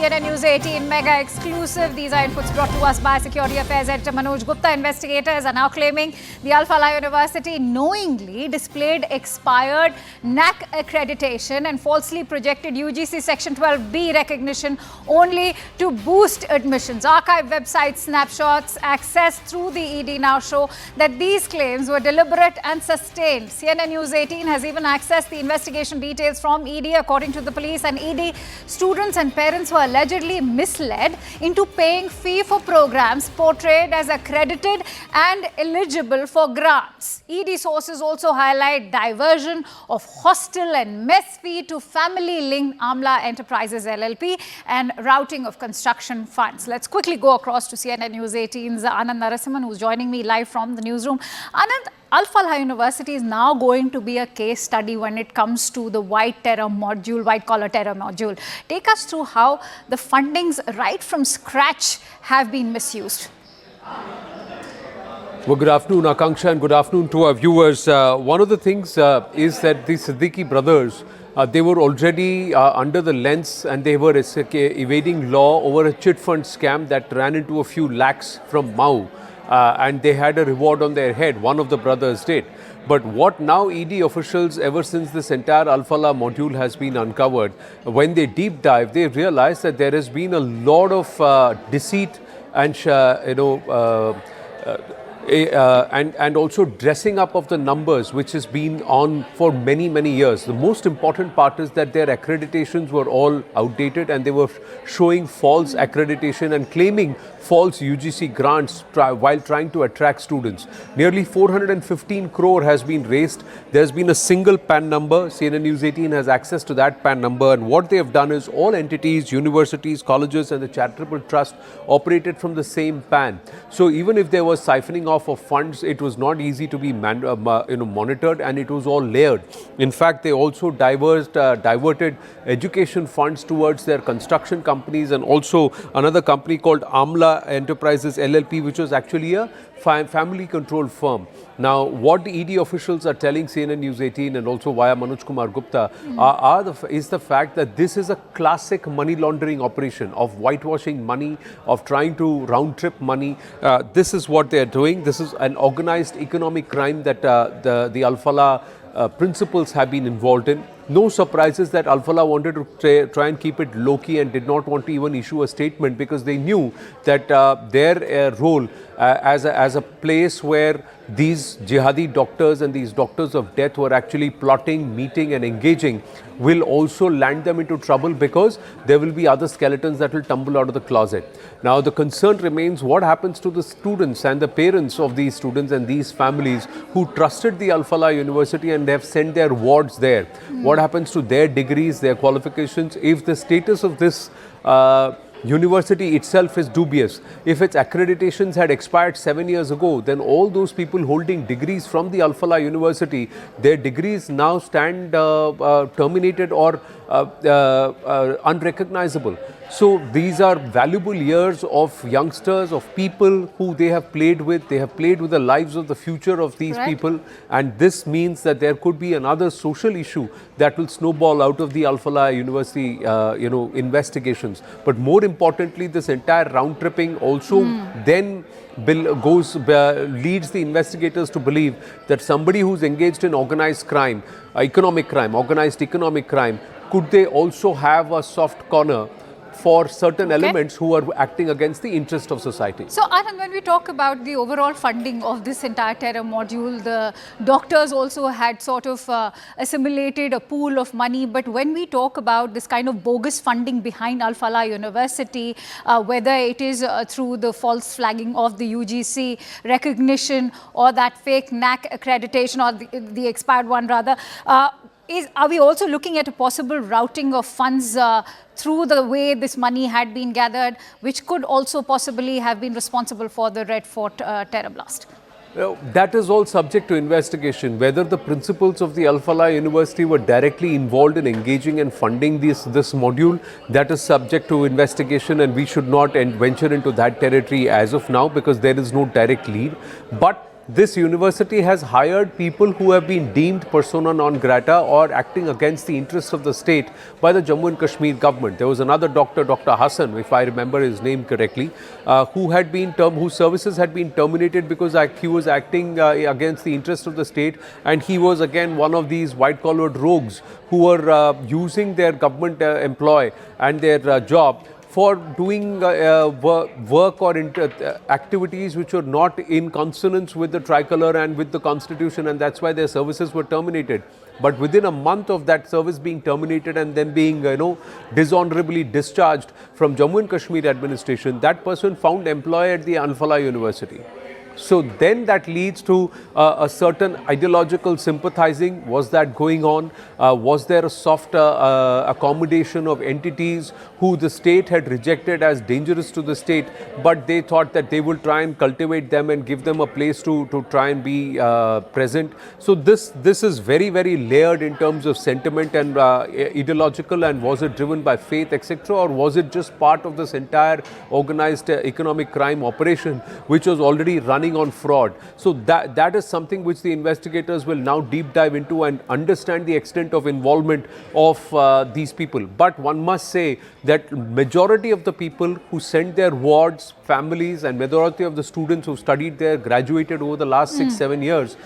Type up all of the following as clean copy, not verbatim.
CNN News 18 Mega Exclusive. These are inputs brought to us by Security Affairs Editor Manoj Gupta. Investigators are now claiming the Al-Falah University knowingly displayed expired NAAC accreditation and falsely projected UGC Section 12B recognition only to boost admissions. Archive website snapshots accessed through the ED now show that these claims were deliberate and sustained. CNN News 18 has even accessed the investigation details from ED. According to the police and ED, students and parents were allegedly misled into paying fee for programs portrayed as accredited and eligible for grants. ED sources also highlight diversion of hostel and mess fee to family-linked Amla Enterprises LLP and routing of construction funds. Let's quickly go across to CNN News 18's Anand Narasimhan, who's joining me live from the newsroom. Anand, Al-Falah University is now going to be a case study when it comes to the white collar terror module. Take us through how the fundings right from scratch have been misused. Well, good afternoon, Akanksha, and good afternoon to our viewers. One of the things is that the Siddiqui brothers, they were already under the lens and they were evading law over a chit fund scam that ran into a few lakhs from Mau. And they had a reward on their head, one of the brothers did. But what now ED officials, ever since this entire Al-Falah module has been uncovered, when they deep dive, they realize that there has been a lot of deceit and, and also dressing up of the numbers, which has been on for many, many years. The most important part is that their accreditations were all outdated and they were showing false accreditation and claiming false UGC grants while trying to attract students. Nearly 415 crore has been raised. There's been a single PAN number. CNN News 18 has access to that PAN number, and what they have done is all entities, universities, colleges and the charitable trust operated from the same PAN. So even if there was siphoning off of funds, it was not easy to be monitored, and it was all layered. In fact, they also diverted education funds towards their construction companies and also another company called Amla Enterprises LLP, which was actually a family controlled firm. Now, what the ED officials are telling CNN News 18 and also via Manoj Kumar Gupta is the fact that this is a classic money laundering operation of whitewashing money, of trying to round trip money. This is what they are doing. This is an organized economic crime that the Al-Falah principals have been involved in. No surprises that Al-Falah wanted to try and keep it low-key and did not want to even issue a statement because they knew that their role as a place where these jihadi doctors and these doctors of death were actually plotting, meeting and engaging will also land them into trouble because there will be other skeletons that will tumble out of the closet. Now, the concern remains what happens to the students and the parents of these students and these families who trusted the Al-Falah University and have sent their wards there. What happens to their degrees, their qualifications, if the status of this university itself is dubious? If its accreditations had expired 7 years ago, then all those people holding degrees from the Al-Falah University, their degrees now stand terminated or unrecognizable. So these are valuable years of youngsters, of people who they have played with. They have played with the lives of the future of these people. And this means that there could be another social issue that will snowball out of the Al-Falah University, investigations. But more importantly, this entire round tripping also then leads the investigators to believe that somebody who's engaged in organized crime, organized economic crime, could they also have a soft corner for certain elements who are acting against the interest of society? So, Anand, when we talk about the overall funding of this entire terror module, the doctors also had sort of assimilated a pool of money. But when we talk about this kind of bogus funding behind Al-Falah University, whether it is through the false flagging of the UGC recognition or that fake NAAC accreditation or the expired one rather, are we also looking at a possible routing of funds through the way this money had been gathered, which could also possibly have been responsible for the Red Fort terror blast? That is all subject to investigation. Whether the principals of the Al-Falah University were directly involved in engaging and funding this module, that is subject to investigation, and we should not venture into that territory as of now because there is no direct lead. But this university has hired people who have been deemed persona non grata or acting against the interests of the state by the Jammu and Kashmir government. There was another doctor, Dr. Hassan, if I remember his name correctly, whose services had been terminated because he was acting against the interests of the state, and he was again one of these white-collared rogues who were using their government employ and their job for doing work or activities which were not in consonance with the tricolour and with the constitution, and that's why their services were terminated. But within a month of that service being terminated and then being dishonorably discharged from Jammu and Kashmir administration, that person found employ at the Al-Falah University. So then that leads to a certain ideological sympathizing. Was that going on? Was there a soft accommodation of entities who the state had rejected as dangerous to the state, but they thought that they will try and cultivate them and give them a place to try and be present? So this is very, very layered in terms of sentiment and ideological, and was it driven by faith, etc., or was it just part of this entire organized economic crime operation which was already running on fraud? So that is something which the investigators will now deep dive into and understand the extent of involvement of these people. But one must say that majority of the people who sent their wards, families, and majority of the students who studied there, graduated over the last 6-7 years,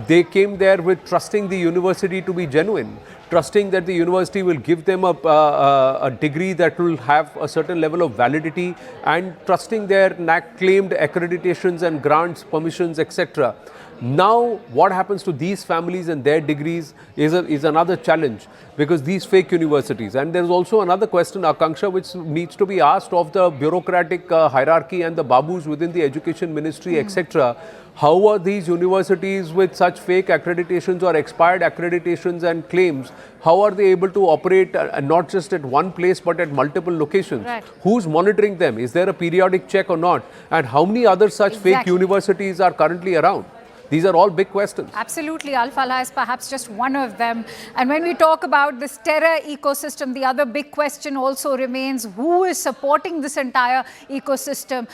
they came there with trusting the university to be genuine, trusting that the university will give them a degree that will have a certain level of validity, and trusting their NAAC claimed accreditations and grants, permissions, etc. Now, what happens to these families and their degrees is another challenge, because these fake universities. And there's also another question, Akanksha, which needs to be asked of the bureaucratic hierarchy and the babus within the education ministry, etc. How are these universities with such fake accreditations or expired accreditations and claims, how are they able to operate not just at one place but at multiple locations? Right. Who's monitoring them? Is there a periodic check or not? And how many other such fake universities are currently around? These are all big questions. Absolutely. Al-Falah is perhaps just one of them. And when we talk about this terror ecosystem, the other big question also remains, who is supporting this entire ecosystem?